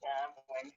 Ah, bueno.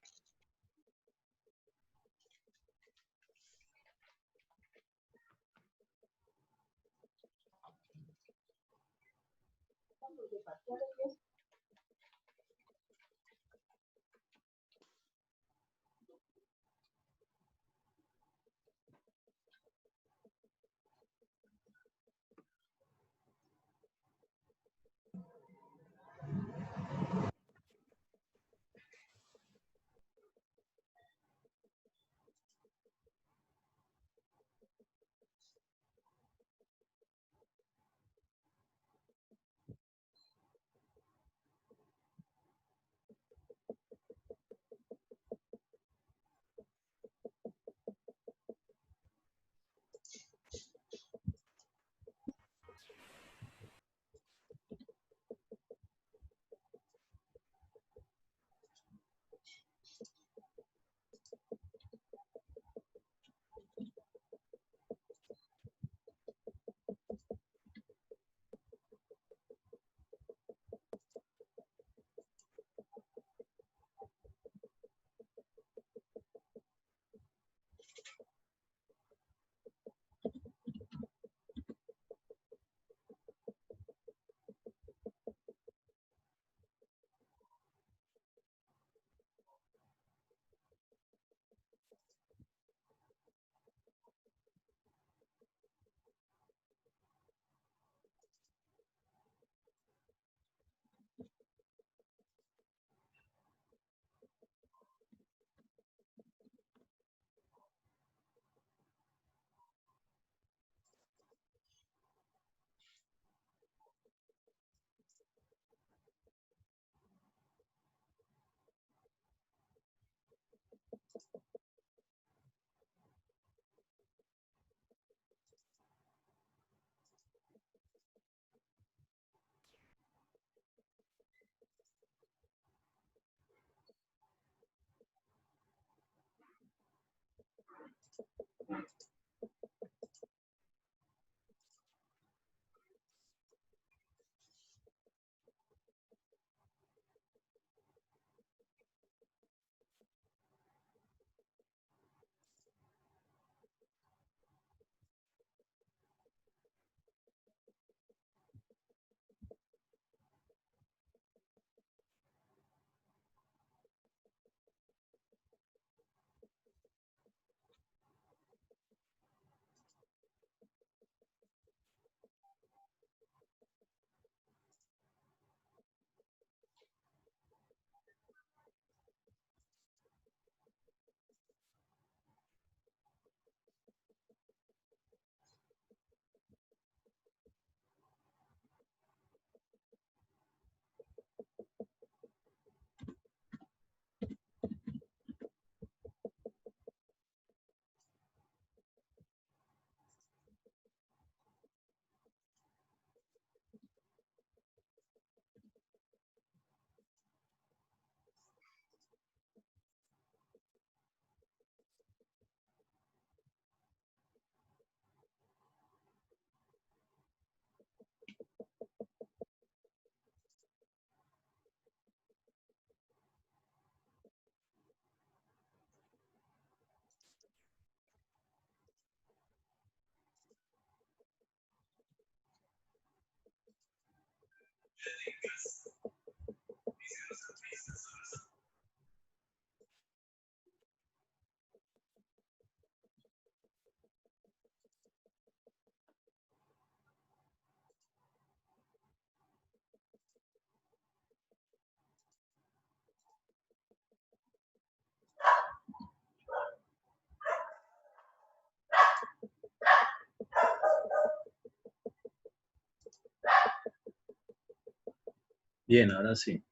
Bien, ahora sí.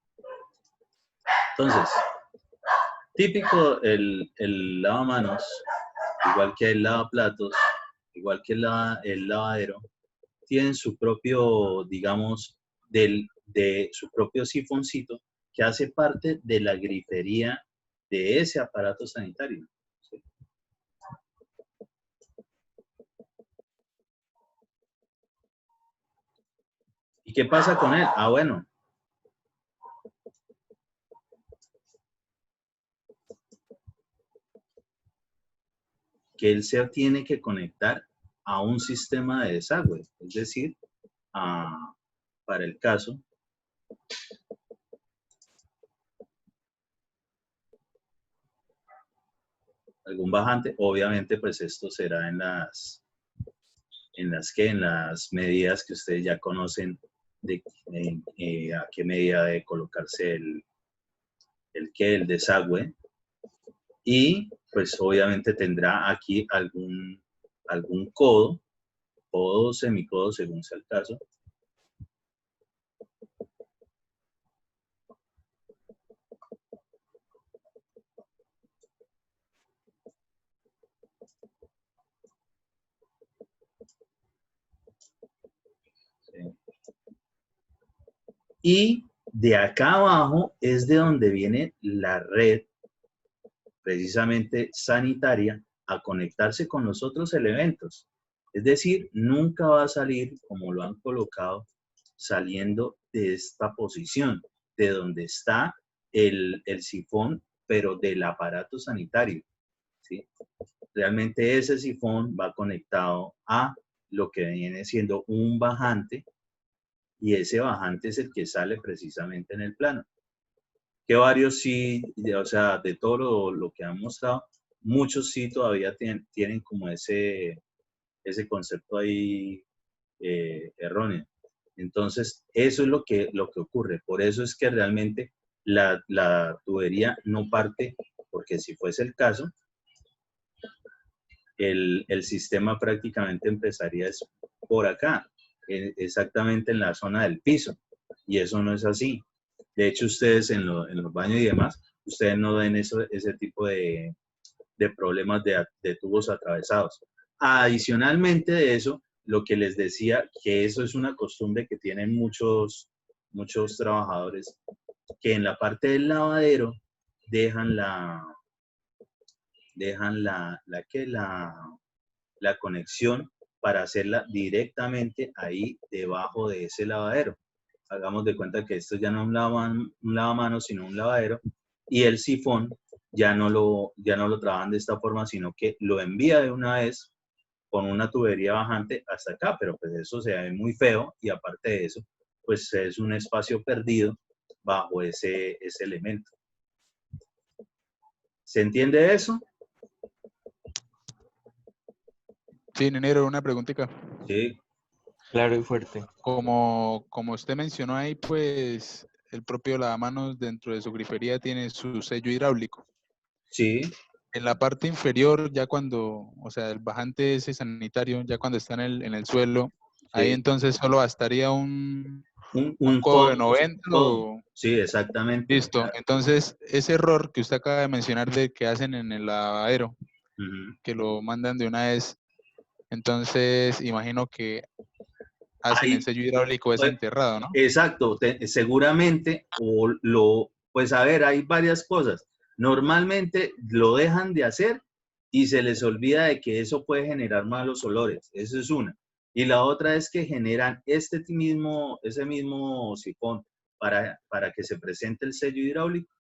Entonces, típico el lavamanos, igual que el lavaplatos, igual que el lavadero, tienen su propio, digamos, de su propio sifoncito que hace parte de la grifería de ese aparato sanitario. ¿Sí? qué pasa con él? Ah, bueno. Que él se tiene que conectar a un sistema de desagüe, es decir, para el caso, algún bajante, obviamente pues esto será en las medidas que ustedes ya conocen de a qué medida debe colocarse el desagüe, y pues obviamente tendrá aquí algún codo o semicodo según sea el caso. ¿Sí? Y de acá abajo es de donde viene la red precisamente sanitaria a conectarse con los otros elementos. Es decir, nunca va a salir, como lo han colocado, saliendo de esta posición, de donde está el sifón, pero del aparato sanitario, ¿sí? Realmente ese sifón va conectado a lo que viene siendo un bajante, y ese bajante es el que sale precisamente en el plano. Que varios sí, o sea, de todo lo que han mostrado, muchos sí todavía tienen como ese concepto ahí erróneo. Entonces, eso es lo que ocurre. Por eso es que realmente la tubería no parte, porque si fuese el caso, el sistema prácticamente empezaría por acá, exactamente en la zona del piso, y eso no es así. De hecho, ustedes en los baños y demás, ustedes no ven ese tipo de problemas de tubos atravesados. Adicionalmente de eso, lo que les decía, que eso es una costumbre que tienen muchos trabajadores, que en la parte del lavadero dejan la conexión para hacerla directamente ahí debajo de ese lavadero. Hagamos de cuenta que esto ya no es un lavamanos, sino un lavadero, y el sifón ya no lo trabajan de esta forma, sino que lo envía de una vez con una tubería bajante hasta acá, pero pues eso se ve muy feo, y aparte de eso, pues es un espacio perdido bajo ese elemento. ¿Se entiende eso? Sí, Nenero, una preguntita. Sí. Claro y fuerte. Como usted mencionó ahí, pues el propio lavamanos dentro de su grifería tiene su sello hidráulico. Sí. En la parte inferior, ya cuando, o sea, el bajante ese sanitario, ya cuando está en el suelo, sí, ahí entonces solo bastaría un codo de 90 o... Sí, exactamente. Listo. Claro. Entonces, ese error que usted acaba de mencionar de que hacen en el lavadero, que lo mandan de una vez, entonces imagino que hacen el sello hidráulico ese enterrado, ¿no? Exacto, seguramente, pues a ver, hay varias cosas. Normalmente lo dejan de hacer y se les olvida de que eso puede generar malos olores, eso es una. Y la otra es que generan ese mismo sifón para que se presente el sello hidráulico.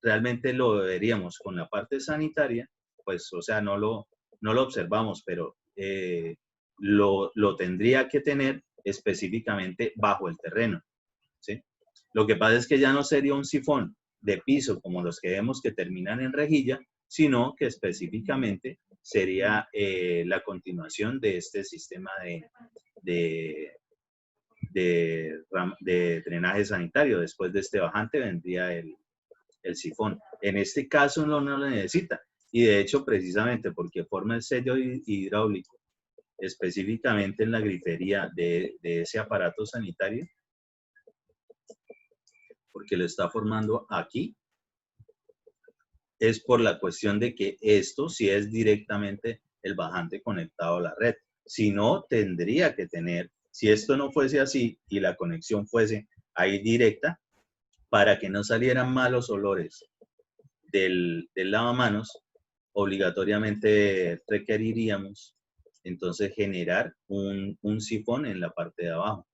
Realmente lo deberíamos con la parte sanitaria, pues, o sea, no lo observamos, pero lo tendría que tener específicamente bajo el terreno, ¿sí? Lo que pasa es que ya no sería un sifón de piso como los que vemos que terminan en rejilla, sino que específicamente sería la continuación de este sistema de drenaje sanitario. Después de este bajante vendría el sifón. En este caso no lo necesita, y de hecho precisamente porque forma el sello hidráulico específicamente en la grifería de ese aparato sanitario, porque lo está formando aquí, es por la cuestión de que esto sí es directamente el bajante conectado a la red. Si no, tendría que tener, si esto no fuese así y la conexión fuese ahí directa, para que no salieran malos olores del lavamanos, obligatoriamente requeriríamos entonces generar un sifón en la parte de abajo.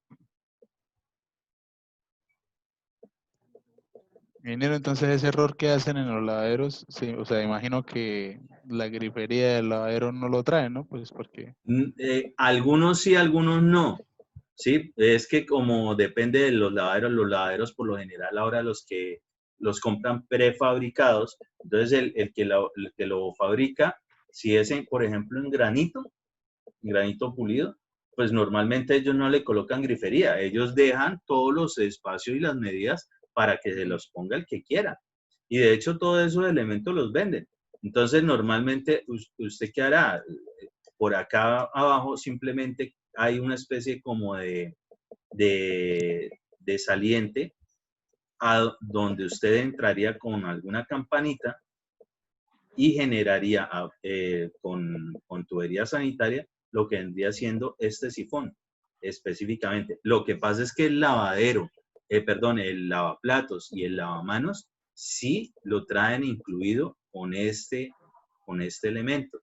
Ingeniero, entonces ese error que hacen en los lavaderos, sí, o sea, imagino que la grifería del lavadero no lo trae, ¿no? Pues porque... Algunos sí, algunos no. Sí, es que como depende de los lavaderos por lo general ahora los que los compran prefabricados, entonces el que lo fabrica, si es, por ejemplo, en granito pulido, pues normalmente ellos no le colocan grifería, ellos dejan todos los espacios y las medidas para que se los ponga el que quiera. Y de hecho todos esos elementos los venden. Entonces normalmente usted qué hará, por acá abajo simplemente hay una especie como de saliente a donde usted entraría con alguna campanita y generaría con tubería sanitaria lo que vendría siendo este sifón específicamente. Lo que pasa es que el lavadero, perdón, el lavaplatos y el lavamanos sí lo traen incluido con este elemento,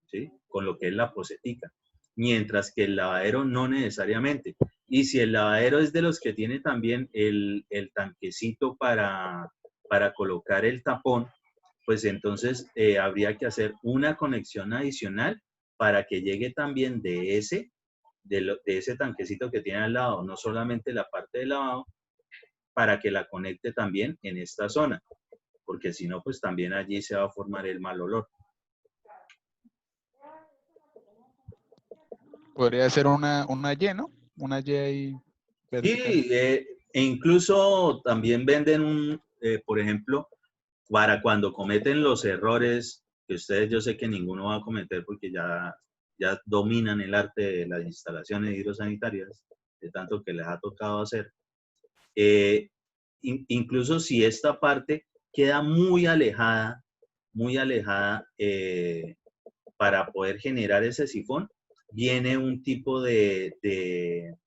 ¿sí? Con lo que es la posetica, mientras que el lavadero no necesariamente. Y si el lavadero es de los que tiene también el tanquecito para colocar el tapón, pues entonces habría que hacer una conexión adicional para que llegue también de ese tanquecito que tiene al lado, no solamente la parte de lavado, para que la conecte también en esta zona, porque si no, pues también allí se va a formar el mal olor. Podría ser una Y, ¿no? Una Y ahí vertical. Sí, e incluso también venden por ejemplo, para cuando cometen los errores, que ustedes yo sé que ninguno va a cometer porque ya dominan el arte de las instalaciones hidrosanitarias, de tanto que les ha tocado hacer. Incluso si esta parte queda muy alejada para poder generar ese sifón, viene un tipo de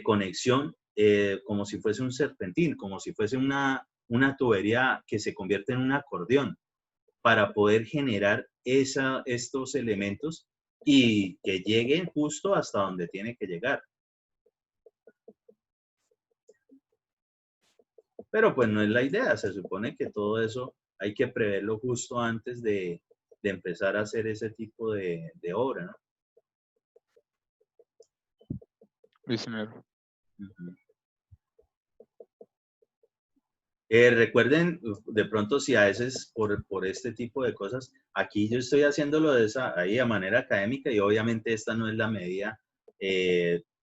conexión como si fuese un serpentín, como si fuese una tubería que se convierte en un acordeón para poder generar estos elementos y que lleguen justo hasta donde tiene que llegar. Pero pues no es la idea, se supone que todo eso hay que preverlo justo antes de empezar a hacer ese tipo de obra, ¿no? Listener. Uh-huh. Recuerden, de pronto si a veces por este tipo de cosas, aquí yo estoy haciéndolo ahí de manera académica y obviamente esta no es la medida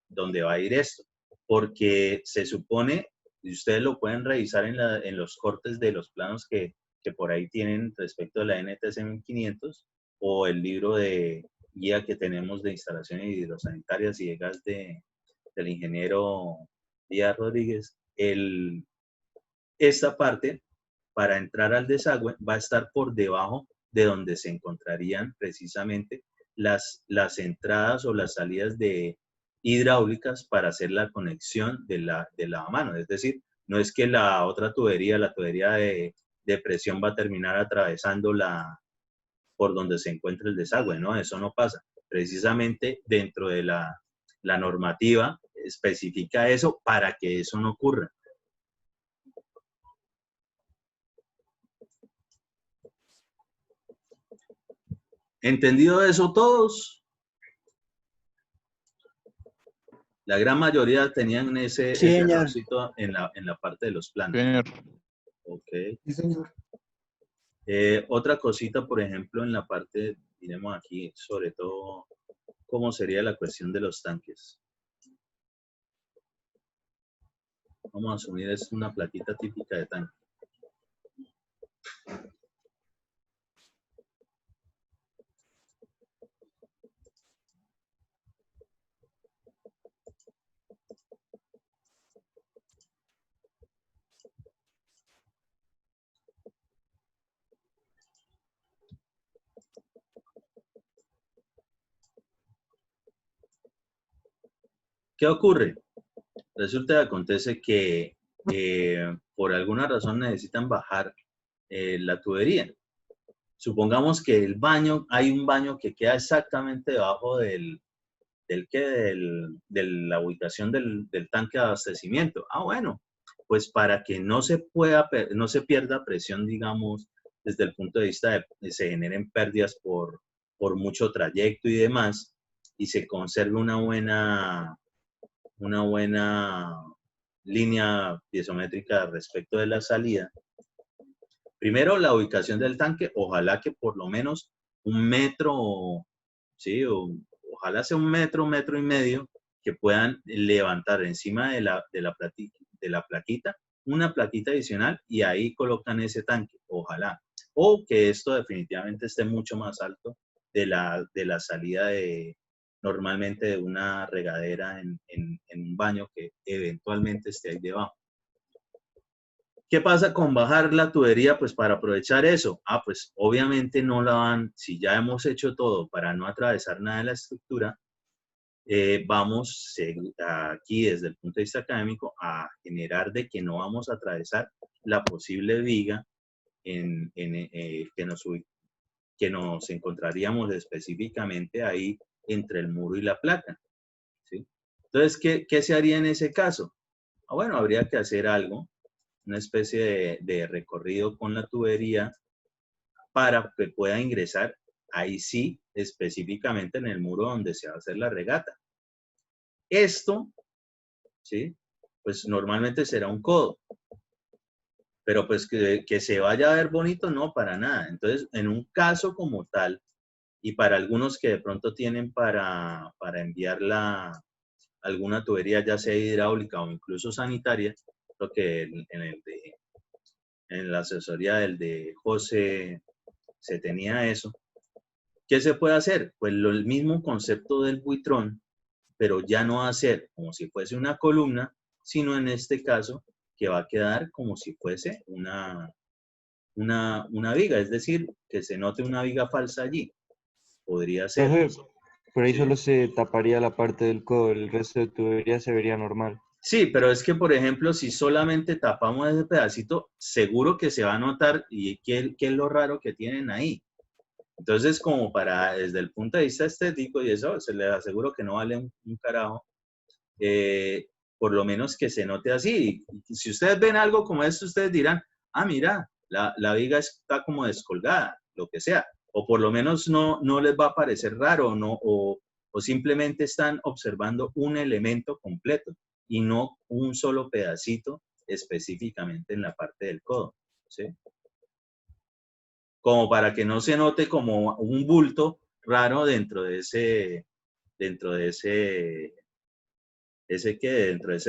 donde va a ir esto, porque se supone, y ustedes lo pueden revisar en los cortes de los planos que por ahí tienen respecto a la NTC 1500 o el libro de guía que tenemos de instalaciones hidrosanitarias y de gas del ingeniero Díaz Rodríguez, esta parte, para entrar al desagüe, va a estar por debajo de donde se encontrarían precisamente las entradas o las salidas de hidráulicas para hacer la conexión de lavamanos. Es decir, no es que la otra tubería, la tubería de presión va a terminar atravesando por donde se encuentra el desagüe, ¿no? Eso no pasa. Precisamente dentro de la normativa especifica eso para que eso no ocurra. ¿Entendido eso todos? La gran mayoría tenían ese errorcito en la parte de los planos. Señor. Ok. Sí, señor. Otra cosita, por ejemplo, en la parte, diremos aquí, sobre todo, cómo sería la cuestión de los tanques. Vamos a asumir es una plaquita típica de tanque. ¿Qué ocurre? Resulta que acontece que por alguna razón necesitan bajar la tubería. Supongamos que hay un baño que queda exactamente debajo de la ubicación del tanque de abastecimiento. Ah, bueno, pues para que no se pierda presión, digamos, desde el punto de vista de se generen pérdidas por mucho trayecto y demás, y se conserve una buena línea piezométrica respecto de la salida. Primero, la ubicación del tanque, ojalá que por lo menos 1 metro, ¿sí? Ojalá sea 1 metro, 1,5 metros, que puedan levantar encima de la plaquita, una plaquita adicional, y ahí colocan ese tanque, ojalá. O que esto definitivamente esté mucho más alto de la salida normalmente de una regadera en un baño que eventualmente esté ahí debajo. ¿Qué pasa con bajar la tubería? Pues para aprovechar eso. Pues obviamente no la van, si ya hemos hecho todo para no atravesar nada de la estructura, vamos aquí desde el punto de vista académico a generar de que no vamos a atravesar la posible viga que nos encontraríamos específicamente ahí entre el muro y la placa, ¿sí? Entonces, ¿qué se haría en ese caso? Bueno, habría que hacer algo, una especie de recorrido con la tubería para que pueda ingresar ahí sí, específicamente en el muro donde se va a hacer la regata. Esto, ¿sí? Pues normalmente será un codo, pero pues que se vaya a ver bonito, no, para nada. Entonces, en un caso como tal, y para algunos que de pronto tienen para enviar alguna tubería, ya sea hidráulica o incluso sanitaria, lo que en la asesoría del de José se tenía eso. ¿Qué se puede hacer? Pues el mismo concepto del buitrón, pero ya no hacer como si fuese una columna, sino en este caso que va a quedar como si fuese una viga, es decir, que se note una viga falsa allí. Podría ser. Entonces, por ahí ¿sí? solo se taparía la parte del codo, el resto de tubería se vería normal. Sí, pero es que, por ejemplo, si solamente tapamos ese pedacito, seguro que se va a notar y qué es lo raro que tienen ahí. Entonces, como desde el punto de vista estético, y eso se les aseguro que no vale un carajo, por lo menos que se note así. Y si ustedes ven algo como esto, ustedes dirán, mira, la viga está como descolgada, lo que sea. O por lo menos no les va a parecer raro, o simplemente están observando un elemento completo y no un solo pedacito específicamente en la parte del codo, ¿sí? Como para que no se note como un bulto raro dentro de ese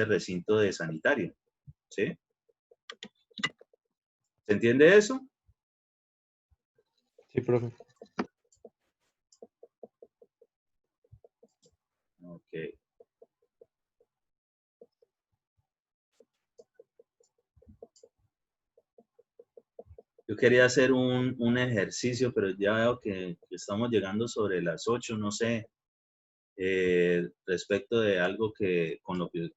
recinto de sanitario, ¿sí? ¿Se entiende eso? Sí, profe. Ok. Yo quería hacer un ejercicio, pero ya veo que estamos llegando sobre las 8, no sé, respecto de algo con lo que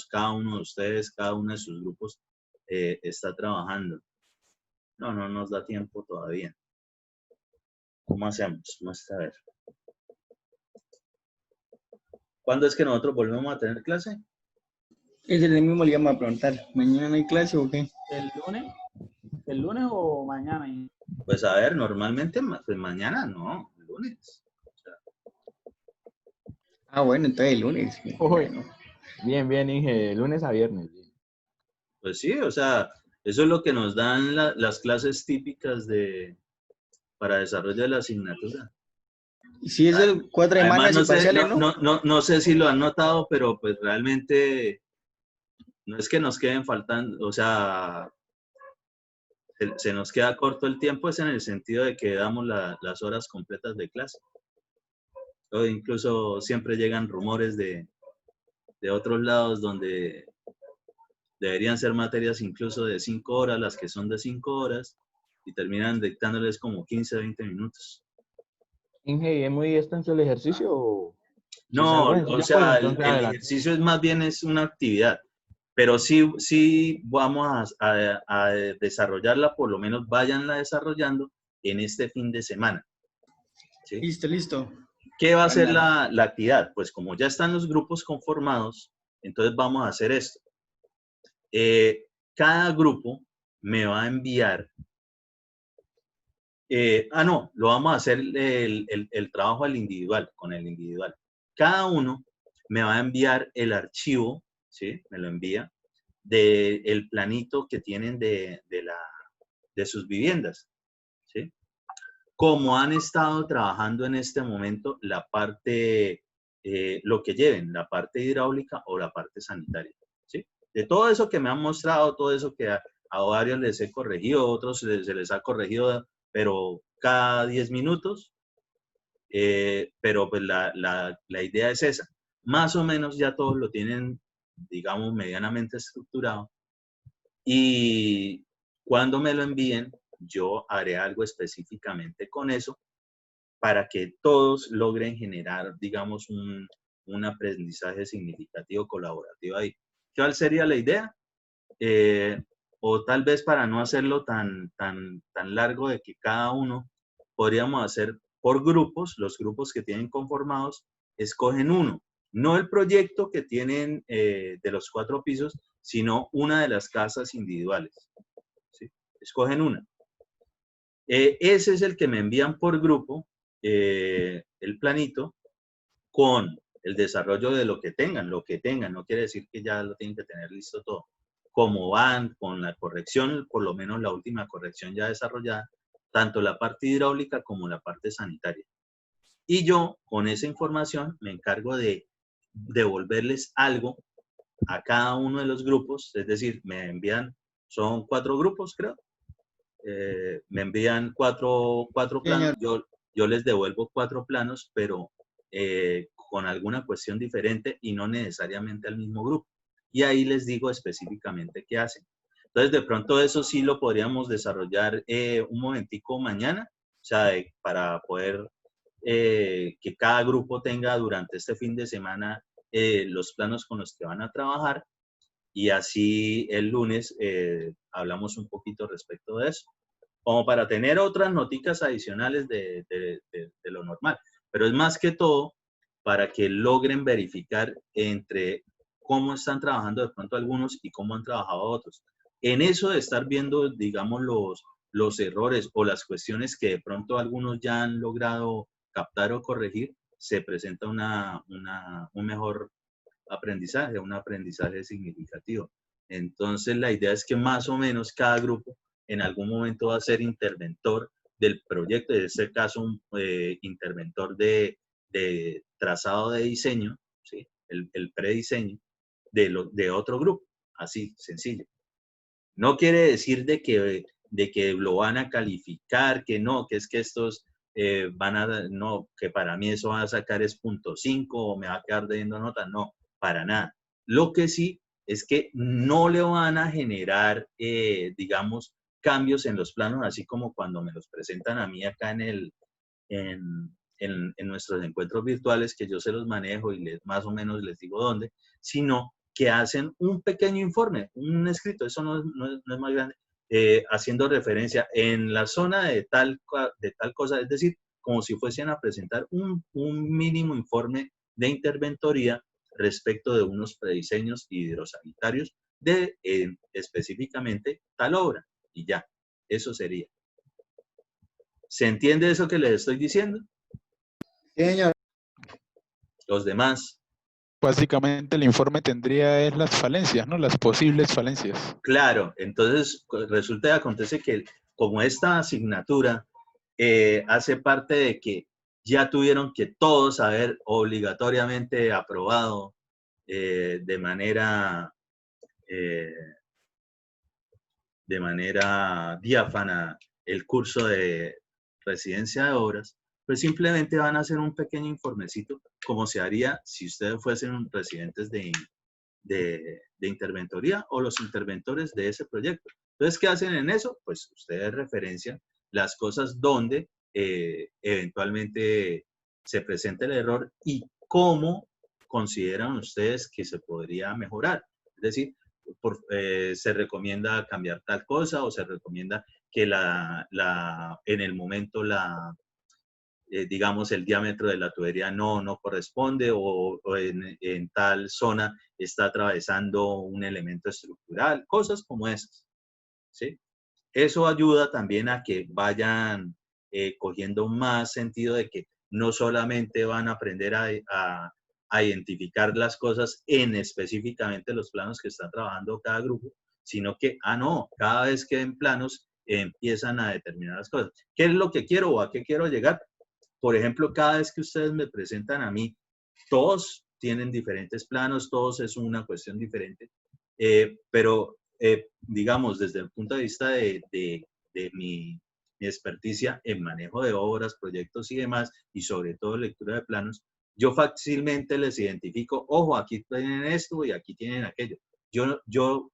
cada uno de ustedes, cada uno de sus grupos está trabajando. No nos da tiempo todavía. ¿Cómo hacemos? Vamos a ver. ¿Cuándo es que nosotros volvemos a tener clase? Ese es el mismo le íbamos a preguntar. ¿Mañana no hay clase o qué? ¿El lunes o mañana? Pues a ver, normalmente pues mañana no, el lunes. Bueno, entonces el lunes. Bueno. Bien, Inge, lunes a viernes. Pues sí, o sea, eso es lo que nos dan las clases típicas para desarrollo de la asignatura. Si es el 4 semanas y parciales, ¿no? No sé si lo han notado, pero pues realmente no es que nos queden faltando, o sea, se nos queda corto el tiempo, es en el sentido de que damos las horas completas de clase. O incluso siempre llegan rumores de otros lados donde deberían ser materias incluso de 5 horas, las que son de 5 horas, y terminan dictándoles como 15, 20 minutos. Inge, ¿es muy extenso el ejercicio? No, o sea, el ejercicio es una actividad, pero sí vamos a desarrollarla, por lo menos váyanla desarrollando en este fin de semana. ¿sí? Listo. ¿Qué va a ser la actividad? Pues como ya están los grupos conformados, entonces vamos a hacer esto. cada grupo me va a enviar, no, lo vamos a hacer el trabajo al individual, con el individual. Cada uno me va a enviar el archivo, ¿sí? Me lo envía, del planito que tienen de sus viviendas, ¿sí? Como han estado trabajando en este momento la parte, lo que lleven, la parte hidráulica o la parte sanitaria, ¿sí? De todo eso que me han mostrado, todo eso que a varios les he corregido, a otros se les ha corregido, pero cada 10 minutos, pero pues la idea es esa. Más o menos ya todos lo tienen, digamos, medianamente estructurado. Y cuando me lo envíen, yo haré algo específicamente con eso para que todos logren generar, digamos, un aprendizaje significativo colaborativo ahí. ¿Cuál sería la idea? O tal vez para no hacerlo tan largo, de que cada uno podríamos hacer por grupos, los grupos que tienen conformados, escogen uno, no el proyecto que tienen de los 4 pisos, sino una de las casas individuales, ¿sí? Escogen una. Ese es el que me envían por grupo, el planito, con el desarrollo de lo que tengan, no quiere decir que ya lo tienen que tener listo todo. Como van con la corrección, por lo menos la última corrección ya desarrollada, tanto la parte hidráulica como la parte sanitaria. Y yo, con esa información, me encargo de devolverles algo a cada uno de los grupos, es decir, me envían, son 4 grupos, creo, me envían cuatro planos, yo les devuelvo 4 planos, pero con alguna cuestión diferente y no necesariamente al mismo grupo. Y ahí les digo específicamente qué hacen. Entonces, de pronto eso sí lo podríamos desarrollar un momentico mañana, o sea, para poder que cada grupo tenga durante este fin de semana los planos con los que van a trabajar, y así el lunes hablamos un poquito respecto de eso, como para tener otras noticas adicionales de lo normal. Pero es más que todo para que logren verificar entre cómo están trabajando de pronto algunos y cómo han trabajado otros. En eso de estar viendo, digamos, los errores o las cuestiones que de pronto algunos ya han logrado captar o corregir, se presenta un mejor aprendizaje, un aprendizaje significativo. Entonces, la idea es que más o menos cada grupo en algún momento va a ser interventor del proyecto, en este caso un interventor de trazado de diseño, ¿sí? El prediseño de otro grupo, así, sencillo. No quiere decir de que lo van a calificar, que no, que es que estos no, que para mí eso va a sacar es 0.5 o me va a quedar debiendo nota, no, para nada. Lo que sí es que no le van a generar, digamos, cambios en los planos, así como cuando me los presentan a mí acá en nuestros encuentros virtuales, que yo se los manejo y más o menos les digo dónde, sino que hacen un pequeño informe, un escrito, eso no es más grande, haciendo referencia en la zona de tal cosa, es decir, como si fuesen a presentar un mínimo informe de interventoría respecto de unos prediseños hidrosanitarios de específicamente tal obra, y ya, eso sería. ¿Se entiende eso que les estoy diciendo? Sí, señor. Los demás. Básicamente el informe tendría es las falencias, ¿no? Las posibles falencias. Claro, entonces resulta y acontece que como esta asignatura hace parte de que ya tuvieron que todos haber obligatoriamente aprobado de manera diáfana el curso de residencia de obras, pues simplemente van a hacer un pequeño informecito, como se haría si ustedes fuesen residentes de interventoría o los interventores de ese proyecto. Entonces, ¿qué hacen en eso? Pues ustedes referencian las cosas donde eventualmente se presenta el error y cómo consideran ustedes que se podría mejorar. Es decir, se recomienda cambiar tal cosa o se recomienda que en el momento digamos, el diámetro de la tubería no corresponde o en tal zona está atravesando un elemento estructural, cosas como esas, ¿sí? Eso ayuda también a que vayan cogiendo más sentido de que no solamente van a aprender a identificar las cosas en específicamente los planos que está trabajando cada grupo, sino que, no, cada vez que ven planos empiezan a determinar las cosas. ¿Qué es lo que quiero o a qué quiero llegar? Por ejemplo, cada vez que ustedes me presentan a mí, todos tienen diferentes planos, todos es una cuestión diferente, pero digamos, desde el punto de vista de mi experticia en manejo de obras, proyectos y demás, y sobre todo lectura de planos, yo fácilmente les identifico, ojo, aquí tienen esto y aquí tienen aquello. Yo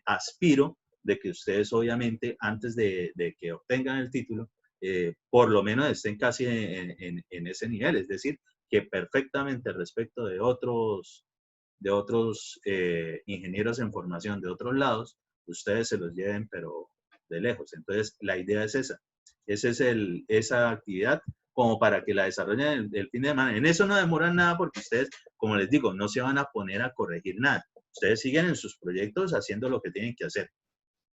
aspiro de que ustedes obviamente antes de que obtengan el título, por lo menos estén casi en ese nivel, es decir, que perfectamente respecto de otros ingenieros en formación de otros lados, ustedes se los lleven, pero de lejos. Entonces, la idea es esa. Esa es esa actividad como para que la desarrollen el fin de semana. En eso no demoran nada porque ustedes, como les digo, no se van a poner a corregir nada. Ustedes siguen en sus proyectos haciendo lo que tienen que hacer.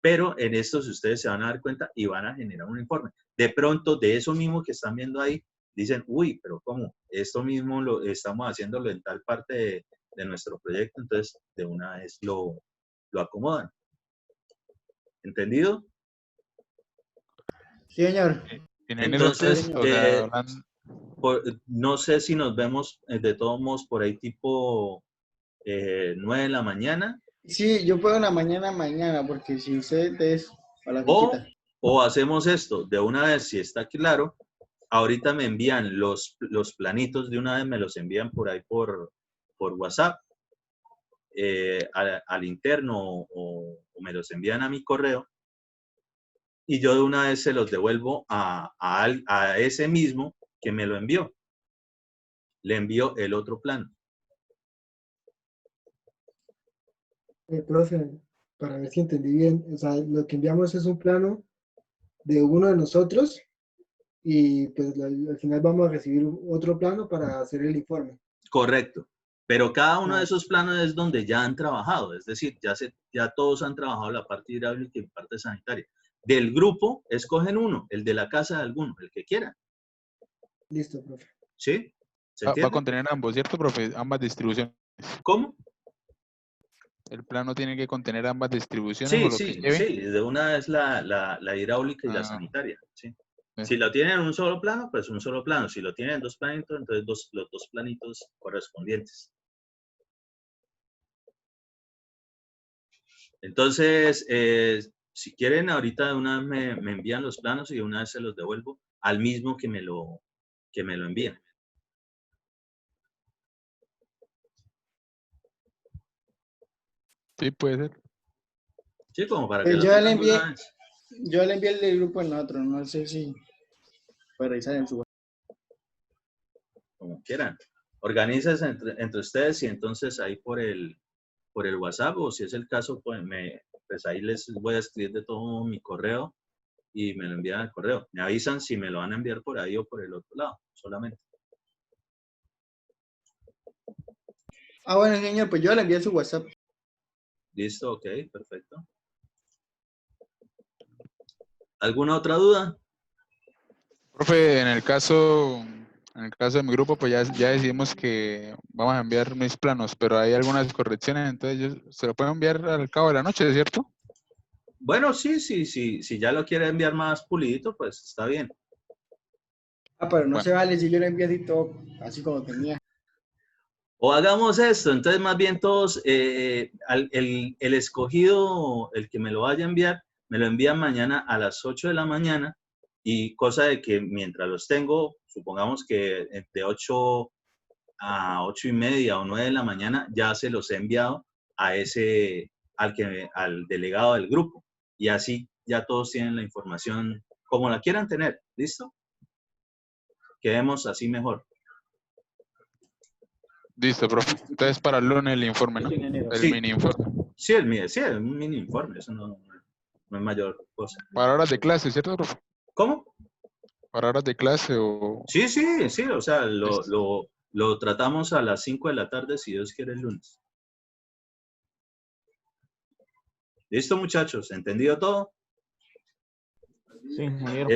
Pero en estos ustedes se van a dar cuenta y van a generar un informe. De pronto, de eso mismo que están viendo ahí, dicen, uy, pero ¿cómo? Esto mismo lo estamos haciéndolo en tal parte de nuestro proyecto, entonces de una vez lo acomodan. ¿Entendido? Sí, señor. Entonces, o sea, hablan- no sé si nos vemos de todos modos por ahí tipo 9 de la mañana. Sí, yo puedo en la mañana, porque si usted es a la fiquita. O hacemos esto, de una vez, si está claro, ahorita me envían los planitos, de una vez me los envían por ahí por WhatsApp, al interno o me los envían a mi correo y yo de una vez se los devuelvo a ese mismo que me lo envió. Le envío el otro plano. Profe, para ver si entendí bien, o sea, lo que enviamos es un plano de uno de nosotros y pues al final vamos a recibir otro plano para hacer el informe. Correcto. Pero cada uno de esos planos es donde ya han trabajado, es decir, ya todos han trabajado la parte hidráulica y la parte sanitaria. Del grupo, escogen uno, el de la casa de alguno, el que quieran. Listo, profe. ¿Sí? ¿Se va a entiende? contener ambos, ¿cierto, profe? Ambas distribuciones. ¿Cómo? El plano tiene que contener ambas distribuciones o lo que lleve. Sí, de una es la hidráulica y la sanitaria, sí. Si lo tienen en un solo plano, pues un solo plano. Si lo tienen en dos planitos, entonces los dos planitos correspondientes. Entonces, si quieren, ahorita de una vez me envían los planos y de una vez se los devuelvo al mismo que me lo envía. Sí, puede ser. Sí, como para que Pues lo tengan de una vez. yo le envié el del grupo en otro, no sé si puede revisar en su. Como quieran. Organícense entre ustedes y entonces ahí por el WhatsApp, o si es el caso, pues ahí les voy a escribir de todo mi correo y me lo envían al correo. Me avisan si me lo van a enviar por ahí o por el otro lado, solamente. Bueno, señor, pues yo le envié su WhatsApp. Listo, ok, perfecto. ¿Alguna otra duda? Profe, en el caso de mi grupo, pues ya decidimos que vamos a enviar mis planos, pero hay algunas correcciones, entonces se lo puedo enviar al cabo de la noche, ¿cierto? Bueno, si ya lo quiere enviar más pulidito, pues está bien. Pero no Bueno. se vale si yo le envié así todo, así como tenía. O hagamos esto, entonces más bien todos, el escogido, el que me lo vaya a enviar, me lo envían mañana a las 8 de la mañana y cosa de que mientras los tengo, supongamos que de 8 a 8 y media o 9 de la mañana, ya se los he enviado a al delegado del grupo. Y así ya todos tienen la información como la quieran tener. ¿Listo? Quedemos así mejor. Listo, profe. Entonces para el lunes el informe, ¿no? El mini informe. Sí, un mini informe, eso no es mayor cosa. Para horas de clase, ¿cierto, profe? ¿Cómo? Para horas de clase o... Sí, o sea, lo tratamos a las 5 de la tarde, si Dios quiere, el lunes. ¿Listo, muchachos? ¿Entendido todo? Sí, ingeniero.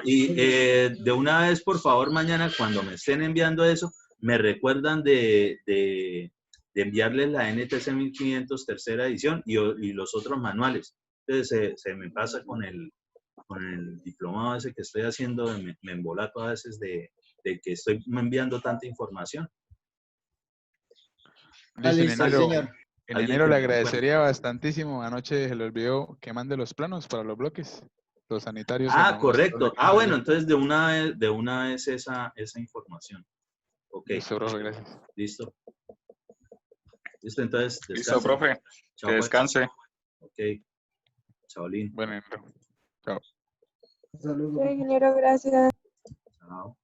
Y de una vez, por favor, mañana cuando me estén enviando eso, me recuerdan de enviarles la NTC 1500 tercera edición y los otros manuales. Entonces se me pasa con el diplomado ese que estoy haciendo, me embolato a veces de que estoy enviando tanta información. Listo, Listo, señor. En Alguien enero que le me recuerde. agradecería bastantísimo. Anoche se le olvidó que mande los planos para los bloques. Los sanitarios. Correcto. Bueno, entonces de una vez esa información. Ok. Listo, profe, gracias. Listo. Listo, entonces descanse. Listo, profe. Chao, Que pues. descanse. Ok. Chaolín. Bueno, enero. Chao. Saludos. Ingeniero, gracias. Chao.